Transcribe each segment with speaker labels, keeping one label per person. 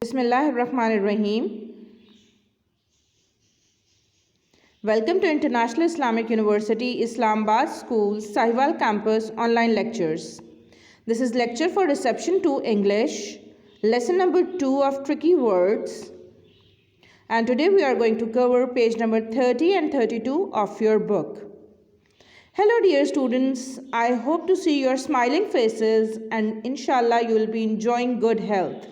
Speaker 1: Bismillahirrahmanirrahim. Welcome to International Islamic University, Islamabad School, Sahiwal Campus online lectures. This is lecture for reception 2 English, lesson number 2 of tricky words. And today we are going to cover page number 30 and 32 of your book. Hello dear students, I hope to see your smiling faces and inshallah you will be enjoying good health.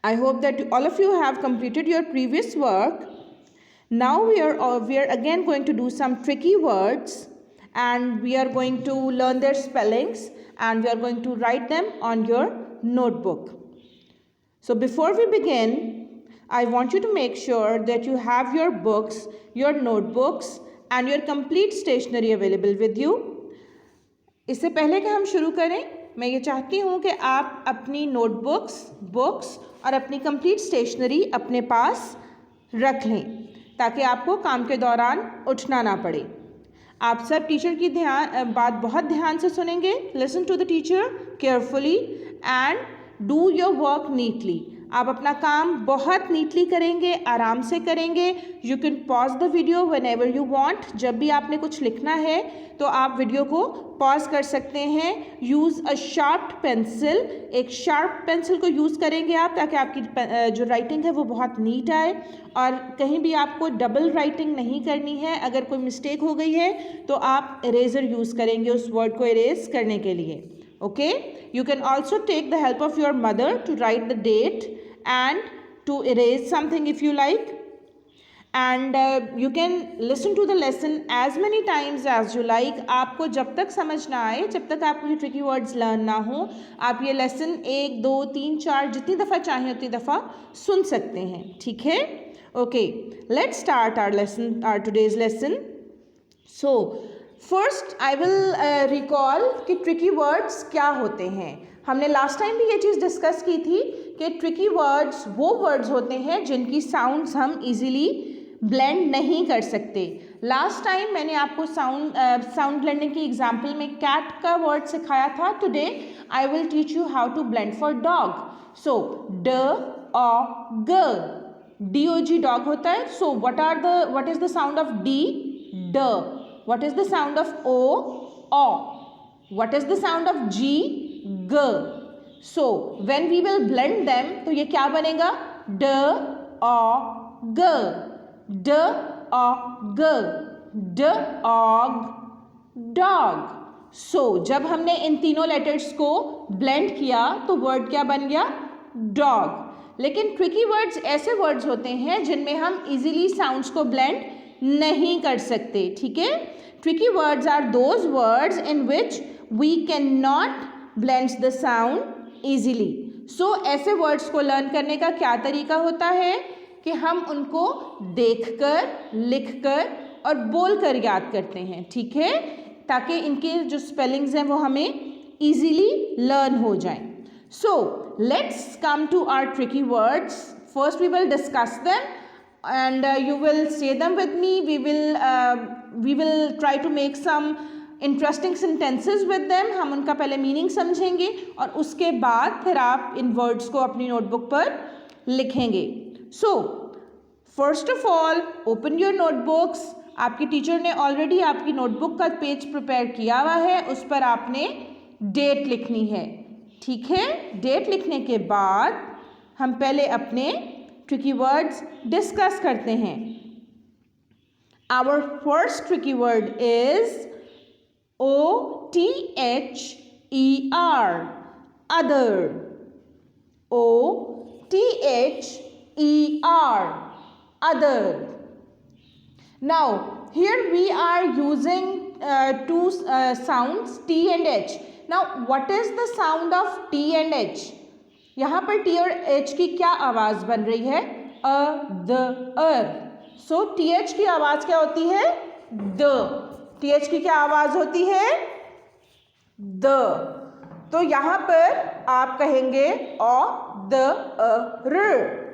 Speaker 1: I hope that all of you have completed your previous work. Now we are again going to do some tricky words and we are going to learn their spellings and we are going to write them on your notebook. So before we begin, I want you to make sure that you have your books, your notebooks and your complete stationery available with you. इससे पहले कि हम शुरू करें, मैं ये चाहती हूँ कि आप अपनी नोटबुक्स, बुक्स और अपनी कंप्लीट स्टेशनरी अपने पास रख लें ताकि आपको काम के दौरान उठना ना पड़े। आप सब टीचर की बात बहुत ध्यान से सुनेंगे। Listen to the teacher carefully and do your work neatly. आप अपना काम बहुत नीटली करेंगे, आराम से करेंगे। You can pause the video whenever you want. जब भी आपने कुछ लिखना है तो आप वीडियो को पॉज कर सकते हैं। यूज़ अ शार्प पेंसिल, एक शार्प पेंसिल को यूज़ करेंगे आप ताकि आपकी जो राइटिंग है वो बहुत नीट आए और कहीं भी आपको डबल राइटिंग नहीं करनी है। अगर कोई मिस्टेक हो गई है तो आप इरेजर यूज़ करेंगे उस वर्ड को इरेज करने के लिए। Okay, you can also take the help of your mother to write the date and to erase something if you like, and you can listen to the lesson as many times as you like. आपको जब तक समझ ना आए, जब तक आपको ये ट्रिकी वर्ड्स लर्न ना हो, आप ये लेसन 1, 2, 3, 4 जितनी दफ़ा चाहें उतनी दफ़ा सुन सकते हैं। ठीक है? Okay, let's start our today's lesson. So first I will recall कि ट्रिकी वर्ड्स क्या होते हैं। हमने लास्ट टाइम भी ये चीज़ डिस्कस की थी कि ट्रिकी वर्ड्स वो वर्ड्स होते हैं जिनकी साउंड्स हम इजीली ब्लेंड नहीं कर सकते। लास्ट टाइम मैंने आपको साउंड ब्लेंडिंग की एग्जांपल में कैट का वर्ड सिखाया था। Today I will teach you how to blend for dog. So ड ऑ ग, DOG डॉग होता है। So what is the sound of D? ड. What is the sound of O? O. What is the sound of G? G. So when we will blend them, तो ये क्या बनेगा? D O G. D O G. D O dog. So जब हमने इन तीनों letters को blend किया तो वर्ड क्या बन गया? डॉग। लेकिन ट्रिकी वर्ड्स ऐसे वर्ड्स होते हैं जिनमें हम इजीली साउंड्स को ब्लेंड नहीं कर सकते। ठीक है? Tricky words are those words in which we can not blend the sound easily. So ऐसे वर्ड्स को लर्न करने का क्या तरीका होता है कि हम उनको देखकर, लिखकर और बोलकर याद करते हैं। ठीक है? ताकि इनके जो स्पेलिंग्स हैं वो हमें इजीली लर्न हो जाएं। So let's come to our tricky words. First we will discuss them and you will say them with me. We will try to make some interesting sentences with them. हम उनका पहले meaning समझेंगे और उसके बाद फिर आप इन वर्ड्स को अपनी नोटबुक पर लिखेंगे। So first of all open your notebooks. आपकी टीचर ने ऑलरेडी आपकी नोटबुक का पेज प्रिपेयर किया हुआ है, उस पर आपने डेट लिखनी है। ठीक है? डेट लिखने के बाद हम पहले अपने ट्रिकी वर्ड्स डिस्कस करते हैं। Our first tricky word is OTHER, other. OTHER, other. Now here we are using two sounds T and H. Now what is the sound of T and H? यहाँ पर T और H की क्या आवाज़ बन रही है? The, or. सो TH की आवाज़ क्या होती है? द। TH की क्या आवाज़ होती है? द। तो यहाँ पर आप कहेंगे the,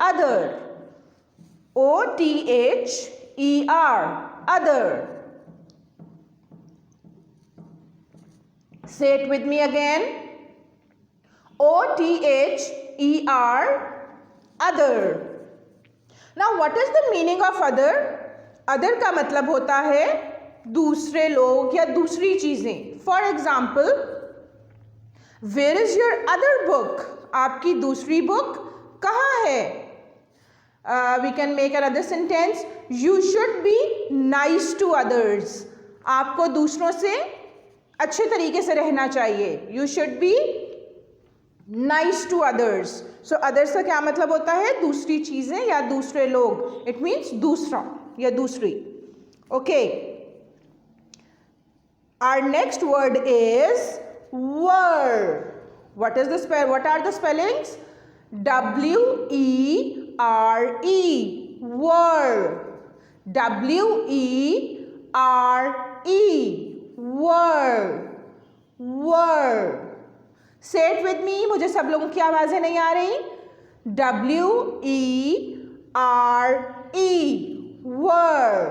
Speaker 1: other. OTHER, other. Say it with me again. O-T-H-E-R, other. Now what is the meaning of other? Other का मतलब होता है दूसरे लोग या दूसरी चीज़ें. For example, where is your other book? आपकी दूसरी बुक कहाँ है? We can make another sentence, you should be nice to others. आपको दूसरों से अच्छे तरीके से रहना चाहिए. You should be nice to others. So others का क्या मतलब होता है? दूसरी चीज़ें या दूसरे लोग. इट मीन्स दूसरा या दूसरी. Okay, our next word is were. What are the spellings? W-E-R-E, were. W-E-R-E, were. Were. Say it with me. मुझे सब लोगों की आवाज़ें नहीं आ रही. W-E-R-E, were.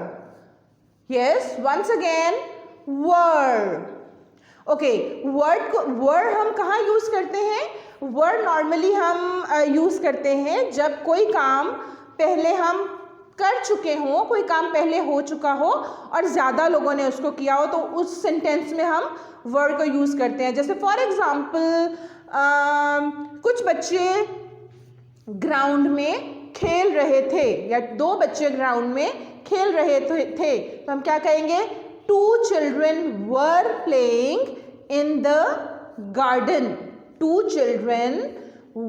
Speaker 1: Yes, once again, were. Okay, word हम कहाँ यूज़ करते हैं? वर्ड नॉर्मली हम यूज़ करते हैं जब कोई काम पहले हम कर चुके हों, कोई काम पहले हो चुका हो और ज़्यादा लोगों ने उसको किया हो, तो उस सेंटेंस में हम वर्ड को यूज़ करते हैं. जैसे फॉर एग्जाम्पल, कुछ बच्चे ग्राउंड में खेल रहे थे या दो बच्चे ग्राउंड में खेल रहे थे, तो हम क्या कहेंगे? Two children were playing in the garden. Two children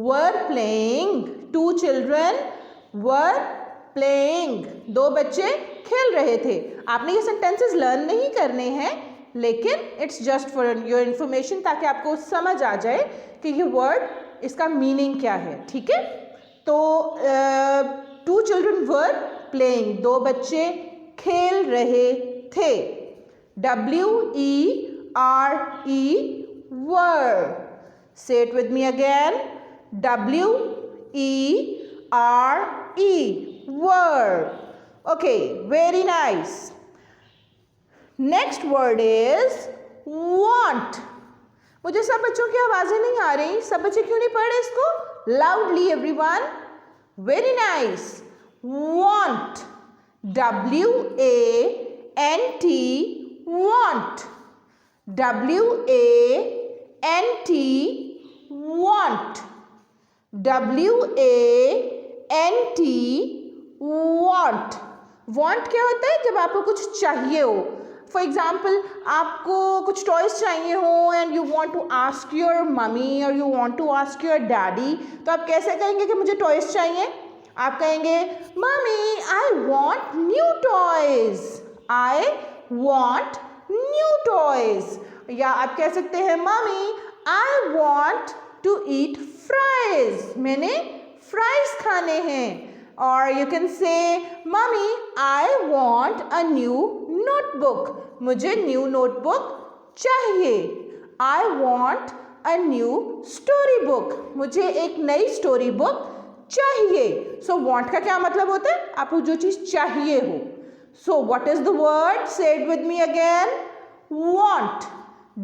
Speaker 1: were playing. Two children were playing. दो बच्चे खेल रहे थे. आपने ये सेंटेंसेस लर्न नहीं करने हैं, लेकिन it's just for your information, ताकि आपको समझ आ जाए कि ये वर्ड, इसका मीनिंग क्या है. ठीक है? तो टू चिल्ड्रन वर प्लेइंग, दो बच्चे खेल रहे थे. W-E-R-E, were. Say it with me again. W-E-R-E, were. Okay, very nice. Next word is want. मुझे सब बच्चों की आवाज़ें नहीं आ रही. सब बच्चे क्यों नहीं पढ़ रहे इसको? Loudly everyone. Very nice. Want. W-A-N-T, want. W-A-N-T, want. W-A-N-T, want. want क्या होता है? जब आपको कुछ चाहिए हो. फॉर एग्जाम्पल, आपको कुछ टॉयज चाहिए हो and you want to ask your mummy और you want to ask your daddy, तो आप कैसे कहेंगे कि मुझे टॉयज चाहिए? आप कहेंगे, mummy I want new toys. I want new toys. या आप कह सकते हैं, mummy I want to eat fries. मैंने फ्राइज खाने हैं. और you can say, mummy I want a new notebook. मुझे न्यू नोटबुक चाहिए. I want a new story book. मुझे एक नई स्टोरी बुक चाहिए. सो वॉन्ट का क्या मतलब होता है? आपको जो चीज़ चाहिए हो. So what is the word? Say it with me again. Want.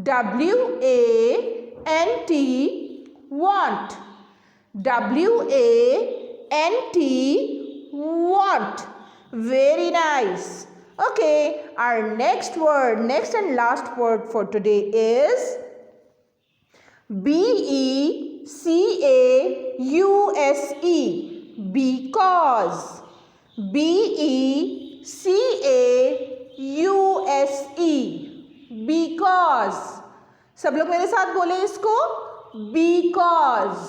Speaker 1: W-A-N-T, want. W-A-N-T, want. Very nice. Okay, our next and last word for today is B-E-C-A-U-S-E, because. B-E-C-A-U-S-E, because. सब लोग मेरे साथ बोले इसको. because.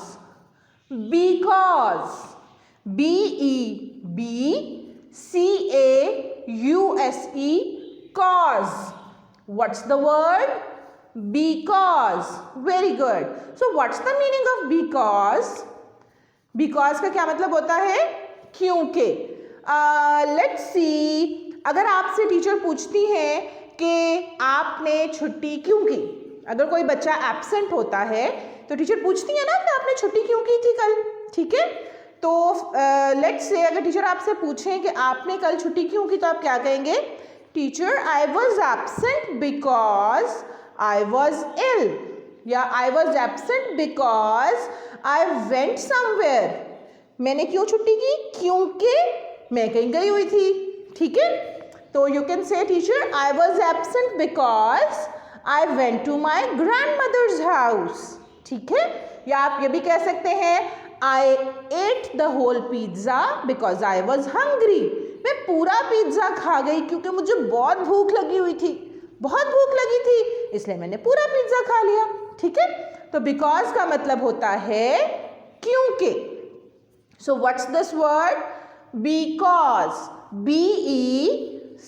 Speaker 1: because. B-E-C-A-U-S-E, cause. What's the word? Because. Very good. So what's the meaning of because? Because का क्या मतलब होता है? क्योंकि. Let's see. अगर आपसे टीचर पूछती है कि आपने छुट्टी क्यों की, अगर कोई बच्चा एब्सेंट होता है तो टीचर पूछती है ना कि आपने छुट्टी क्यों की थी कल. ठीक है? तो लेट्स से अगर टीचर आपसे पूछें कि आपने कल छुट्टी क्यों की, तो आप क्या कहेंगे? Teacher, I was absent because I was ill. या I was absent because I went somewhere. मैंने क्यों छुट्टी की? क्योंकि मैं कहीं गई हुई थी। ठीक है, तो you can say teacher I was absent because I went to my grand mother's house. ठीक है, या आप ये भी कह सकते हैं I ate the whole pizza because I was hungry. मैं पूरा पिज्ज़ा खा गई क्योंकि मुझे बहुत भूख लगी हुई थी, बहुत भूख लगी थी, इसलिए मैंने पूरा पिज्ज़ा खा लिया। ठीक है, तो बिकॉज का मतलब होता है क्योंकि। So what's this word? Because, BECAUSE,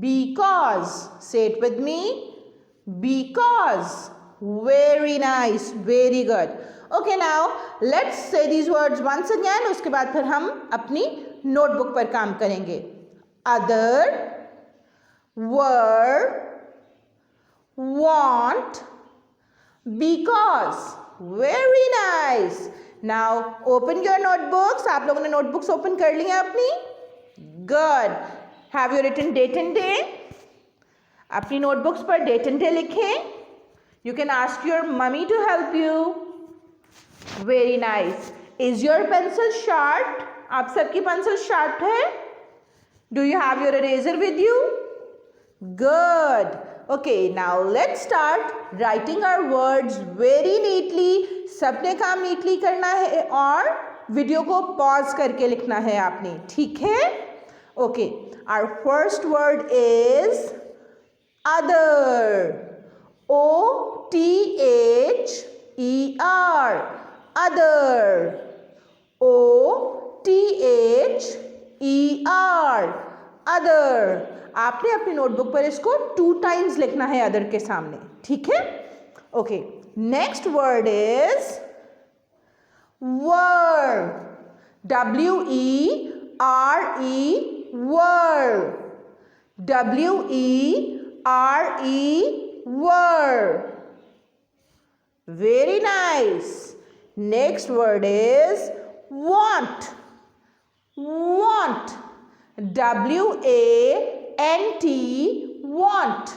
Speaker 1: because. Say it with me, because. Very nice, very good. Okay, now let's say these words once again. उसके बाद फिर हम अपनी नोटबुक पर काम करेंगे. Other, were, want, because. Very nice. Now open your notebooks. आप लोगों ने notebooks open कर ली हैं अपनी? Good. Have you written date and day? अपनी notebooks पर date and day लिखें. You can ask your mummy to help you. Very nice. Is your pencil sharp? आप सबकी pencil sharp है? Do you have your eraser with you? Good. Okay, now let's start writing our words very neatly. सबने काम neatly करना है और video को pause करके लिखना है आपने. ठीक है? Okay, our first word is other. OTHER. Other. OTHER. Other. आपने अपनी नोटबुक पर इसको 2 times लिखना है अदर के सामने. ठीक है? Okay, next word is were. WERE. were. WERE. were. Very nice. Next word is want. Want. WANT. want.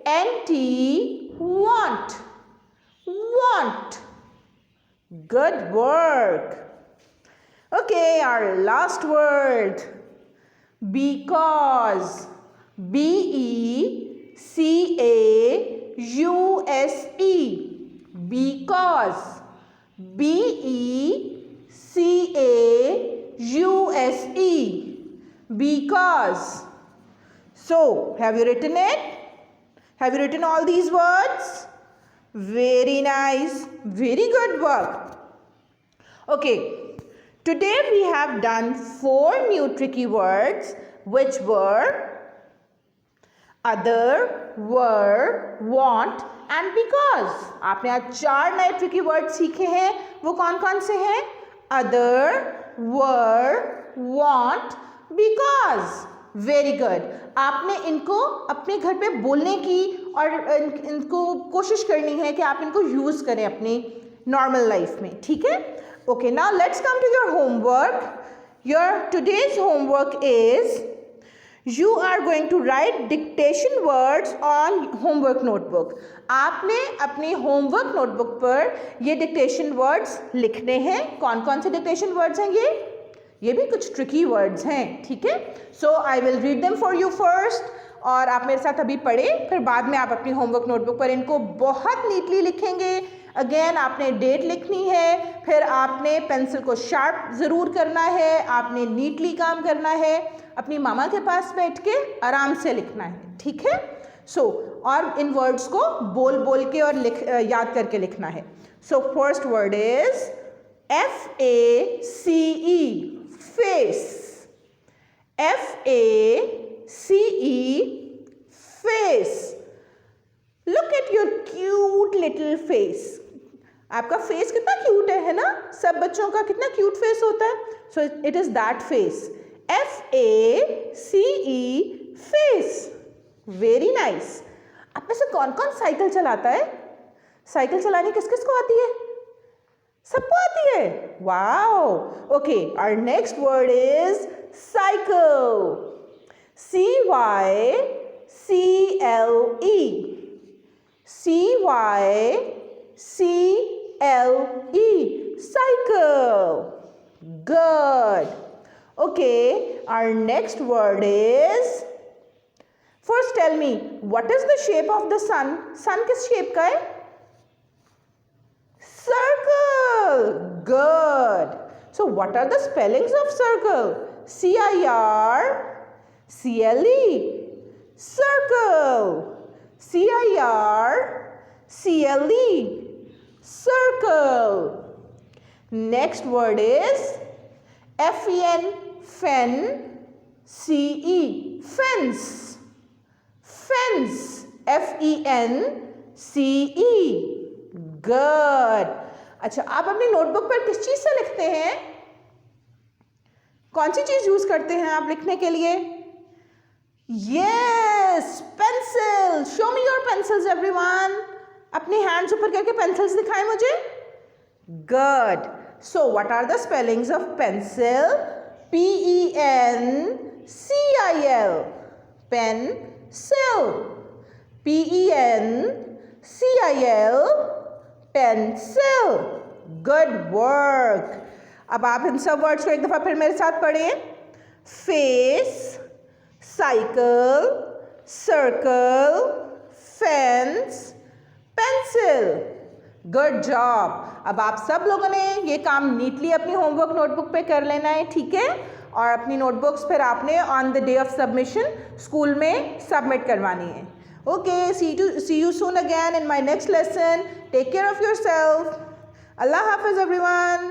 Speaker 1: WANT. want. Want. Good work. Okay, our last word. Because. BECAUSE. Because. BECAUSE. Because. So, have you written it? Have you written all these words? Very nice. Very good work. Okay. Today we have done 4 new tricky words which were other, were, want and because. आपने आज 4 नए tricky word सीखे हैं. वो कौन कौन से हैं? Other, were, want, because. Very good. आपने इनको अपने घर पे बोलने की और इनको कोशिश करनी है कि आप इनको यूज़ करें अपनी नॉर्मल लाइफ में. ठीक है? Okay, now let's come to your homework. Your today's homework is you are going to write dictation words on homework notebook. आपने अपनी होमवर्क नोटबुक पर ये डिक्टेशन वर्ड्स लिखने हैं. कौन कौन से डिक्टेशन वर्ड्स हैं ये भी कुछ ट्रिकी वर्ड्स हैं. ठीक है? So I will read them for you first और आप मेरे साथ अभी पढ़ें, फिर बाद में आप अपनी होमवर्क नोटबुक पर इनको बहुत नीटली लिखेंगे. अगेन आपने डेट लिखनी है, फिर आपने पेंसिल को शार्प ज़रूर करना है, आपने नीटली काम करना है, अपनी मामा के पास बैठ के आराम से लिखना है. ठीक है? और इन वर्ड्स को बोल बोल के और याद करके लिखना है. So first word is FACE. face. FACE. face. Look at your cute little face. आपका फेस कितना क्यूट है ना? सब बच्चों का कितना क्यूट फेस होता है. So it is that face. FACE. face. Very nice. आप में से कौन कौन साइकिल चलाता है? साइकिल चलानी किस किस को आती है? सबको आती है. Wow. Okay, our next word is cycle. C-Y-C-L-E. C-Y-C-L-E. Cycle. Good. Okay, our next word is, first tell me, what is the shape of the sun? Sun किस shape का है? Circle. Good. So what are the spellings of circle? C-I-R-C-L-E. Circle. C-I-R-C-L-E. Circle. Next word is F-E-N, fen, C-E, fence. Fence. F-E-N-C-E. Good. अच्छा, आप अपनी notebook पर किस चीज से लिखते हैं? कौन सी चीज यूज करते हैं आप लिखने के लिए? Yes, pencil. Show me your pencils, everyone. अपने hands ऊपर करके pencils दिखाएं मुझे. Good. So, what are the spellings of pencil? P-E-N-C-I-L. Pencil. P-E-N-C-I-L. Pencil. Good work. अब आप इन सब वर्ड्स को एक दफा फिर मेरे साथ पढ़ें. Face, cycle, circle, fence, pencil. Good job. अब आप सब लोगों ने ये काम नीटली अपनी होमवर्क नोटबुक पे कर लेना है, ठीक है? और अपनी नोटबुक्स फिर आपने on the day of submission school में सबमिट करवानी है. Okay, see you soon again in my next lesson. Take care of yourself. Allah Hafiz everyone.